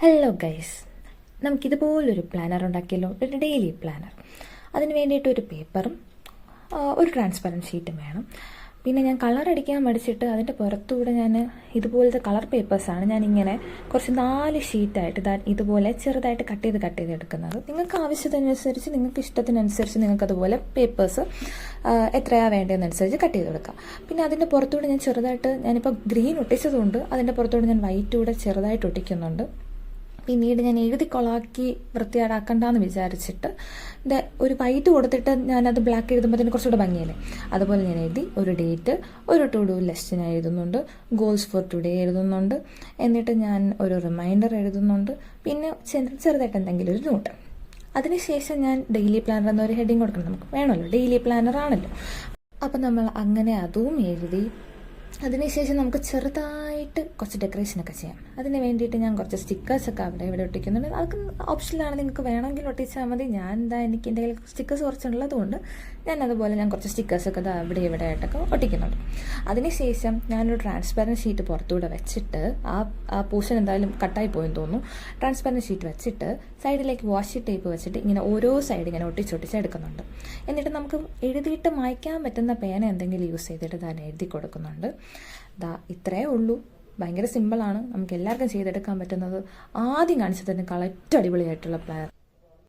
Hello guys, നമുക്കിതുപോലൊരു planar ഉണ്ടാക്കിയല്ലോ, ഒരു daily planar. അതിന് വേണ്ടിയിട്ട് ഒരു പേപ്പറും ഒരു ട്രാൻസ്പെറൻറ്റ് ഷീറ്റും വേണം. പിന്നെ ഞാൻ കളർ അടിക്കാൻ മടിച്ചിട്ട് അതിൻ്റെ പുറത്തുകൂടെ ഞാൻ ഇതുപോലത്തെ കളർ പേപ്പേഴ്സാണ് ഞാനിങ്ങനെ കുറച്ച് 4 ഷീറ്റായിട്ട് ഇതുപോലെ ചെറുതായിട്ട് കട്ട് ചെയ്ത് എടുക്കുന്നത്. നിങ്ങൾക്ക് ആവശ്യത്തിനനുസരിച്ച്, നിങ്ങൾക്ക് ഇഷ്ടത്തിനനുസരിച്ച് നിങ്ങൾക്കതുപോലെ പേപ്പേഴ്സ് എത്രയാണ് വേണ്ടതെന്നനുസരിച്ച് കട്ട് ചെയ്ത് കൊടുക്കാം. പിന്നെ അതിൻ്റെ പുറത്തുകൂടെ ഞാനിപ്പോൾ ഗ്രീൻ ഒട്ടിച്ചതുകൊണ്ട് അതിൻ്റെ പുറത്തുകൂടെ ഞാൻ വൈറ്റ് കൂടെ ചെറുതായിട്ട് ഒട്ടിക്കുന്നുണ്ട്. പിന്നീട് ഞാൻ എഴുതി കൊളാക്കി വൃത്തിയാടാക്കണ്ടെന്ന് വിചാരിച്ചിട്ട് ഒരു വൈറ്റ് കൊടുത്തിട്ട് ഞാനത് ബ്ലാക്ക് എഴുതുമ്പോൾ തന്നെ കുറച്ചുകൂടെ ഭംഗിയല്ലേ. അതുപോലെ ഞാൻ എഴുതി ഒരു ഡേറ്റ്, ഒരു ടു ഡു ലിസ്റ്റ് ഞാൻ എഴുതുന്നുണ്ട്, ഗോൾസ് ഫോർ ടുഡേ എഴുതുന്നുണ്ട്, എന്നിട്ട് ഞാൻ ഒരു റിമൈൻഡർ എഴുതുന്നുണ്ട്, പിന്നെ ചെറുതായിട്ട് എന്തെങ്കിലും ഒരു നോട്ട്. അതിനുശേഷം ഞാൻ ഡെയിലി പ്ലാനർ എന്നൊരു ഹെഡിങ് കൊടുക്കണം, നമുക്ക് വേണമല്ലോ, ഡെയിലി പ്ലാനർ ആണല്ലോ. അപ്പം നമ്മൾ അങ്ങനെ അതും എഴുതി. അതിനുശേഷം നമുക്ക് ചെറുതായിട്ട് കുറച്ച് ഡെക്കറേഷനൊക്കെ ചെയ്യാം. അതിന് വേണ്ടിയിട്ട് ഞാൻ കുറച്ച് സ്റ്റിക്കേഴ്സൊക്കെ ഇവിടെ ഒട്ടിക്കുന്നുണ്ട്. അതൊക്കെ ഓപ്ഷനിലാണ്, നിങ്ങൾക്ക് വേണമെങ്കിൽ ഒട്ടിച്ചാൽ മതി. എനിക്ക് എൻ്റെ കയ്യിൽ സ്റ്റിക്കേഴ്സ് കുറച്ചുള്ളതുകൊണ്ട് ഞാൻ കുറച്ച് സ്റ്റിക്കേഴ്സൊക്കെ ഇവിടെ ആയിട്ടൊക്കെ ഒട്ടിക്കുന്നുണ്ട്. അതിനുശേഷം ഞാനൊരു ട്രാൻസ്പെറൻറ്റ് ഷീറ്റ് പുറത്തൂടെ വെച്ചിട്ട്, ആ പോർഷൻ എന്തായാലും കട്ടായി പോയെന്ന് തോന്നുന്നു, ട്രാൻസ്പെറൻറ്റ് ഷീറ്റ് വെച്ചിട്ട് സൈഡിലേക്ക് വാഷി ടേപ്പ് വെച്ചിട്ട് ഇങ്ങനെ ഓരോ സൈഡ് ഇങ്ങനെ ഒട്ടിച്ചെടുക്കുന്നുണ്ട്. എന്നിട്ട് നമുക്ക് എഴുതിയിട്ട് മായ്ക്കാൻ പറ്റുന്ന പേന എന്തെങ്കിലും യൂസ് ചെയ്തിട്ട് ഞാൻ എഴുതി കൊടുക്കുന്നുണ്ട്. ഇത്രയേ ഉള്ളൂ. ഭയങ്കര സിമ്പിളാണ്, നമുക്ക് എല്ലാവർക്കും ചെയ്തെടുക്കാൻ പറ്റുന്നത്. ആദ്യം കാണിച്ചതിനേക്കാൾ ഏറ്റവും അടിപൊളിയായിട്ടുള്ള പ്ലാൻ.